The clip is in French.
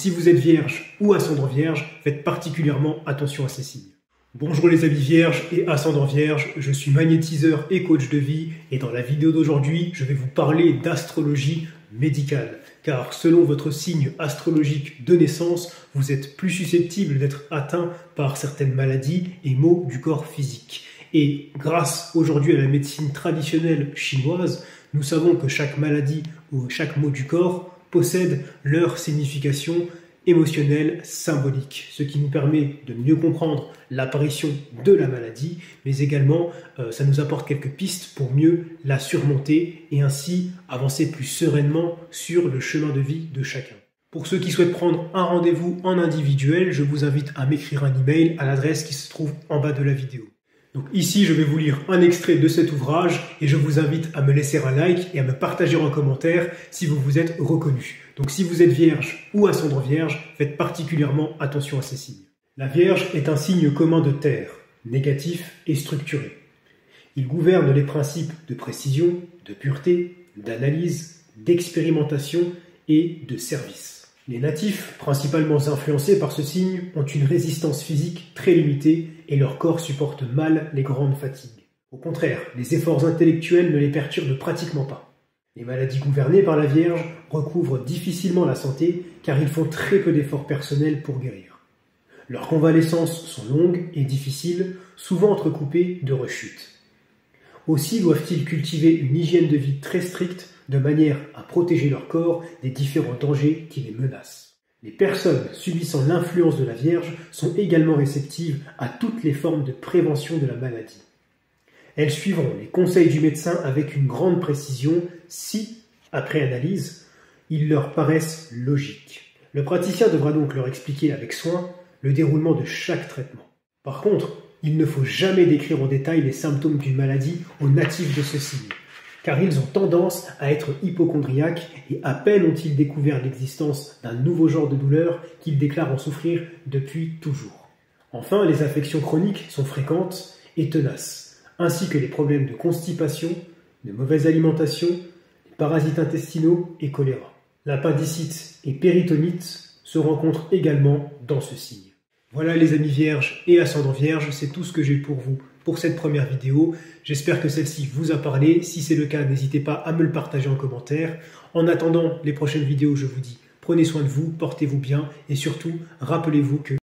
si vous êtes vierge ou ascendant vierge, faites particulièrement attention à ces signes. Bonjour les amis vierges et ascendant vierge, je suis magnétiseur et coach de vie et dans la vidéo d'aujourd'hui, je vais vous parler d'astrologie médicale. Car selon votre signe astrologique de naissance, vous êtes plus susceptible d'être atteint par certaines maladies et maux du corps physique. Et grâce aujourd'hui à la médecine traditionnelle chinoise, nous savons que chaque maladie ou chaque mot du corps possède leur signification émotionnelle symbolique, ce qui nous permet de mieux comprendre l'apparition de la maladie, mais également ça nous apporte quelques pistes pour mieux la surmonter et ainsi avancer plus sereinement sur le chemin de vie de chacun. Pour ceux qui souhaitent prendre un rendez-vous en individuel, je vous invite à m'écrire un email à l'adresse qui se trouve en bas de la vidéo. Donc ici, je vais vous lire un extrait de cet ouvrage et je vous invite à me laisser un like et à me partager en commentaire si vous vous êtes reconnu. Donc si vous êtes vierge ou ascendant vierge, faites particulièrement attention à ces signes. La Vierge est un signe commun de terre, négatif et structuré. Il gouverne les principes de précision, de pureté, d'analyse, d'expérimentation et de service. Les natifs, principalement influencés par ce signe, ont une résistance physique très limitée et leur corps supporte mal les grandes fatigues. Au contraire, les efforts intellectuels ne les perturbent pratiquement pas. Les maladies gouvernées par la Vierge recouvrent difficilement la santé car ils font très peu d'efforts personnels pour guérir. Leurs convalescences sont longues et difficiles, souvent entrecoupées de rechutes. Aussi doivent-ils cultiver une hygiène de vie très stricte de manière à protéger leur corps des différents dangers qui les menacent. Les personnes subissant l'influence de la Vierge sont également réceptives à toutes les formes de prévention de la maladie. Elles suivront les conseils du médecin avec une grande précision si, après analyse, ils leur paraissent logiques. Le praticien devra donc leur expliquer avec soin le déroulement de chaque traitement. Par contre, il ne faut jamais décrire en détail les symptômes d'une maladie aux natifs de ce signe, car ils ont tendance à être hypocondriaques et à peine ont-ils découvert l'existence d'un nouveau genre de douleur qu'ils déclarent en souffrir depuis toujours. Enfin, les affections chroniques sont fréquentes et tenaces, ainsi que les problèmes de constipation, de mauvaise alimentation, de parasites intestinaux et choléra. L'appendicite et péritonite se rencontrent également dans ce signe. Voilà les amis vierges et ascendants vierges, c'est tout ce que j'ai pour vous pour cette première vidéo. J'espère que celle-ci vous a parlé. Si c'est le cas, n'hésitez pas à me le partager en commentaire. En attendant les prochaines vidéos, je vous dis prenez soin de vous, portez-vous bien et surtout, rappelez-vous que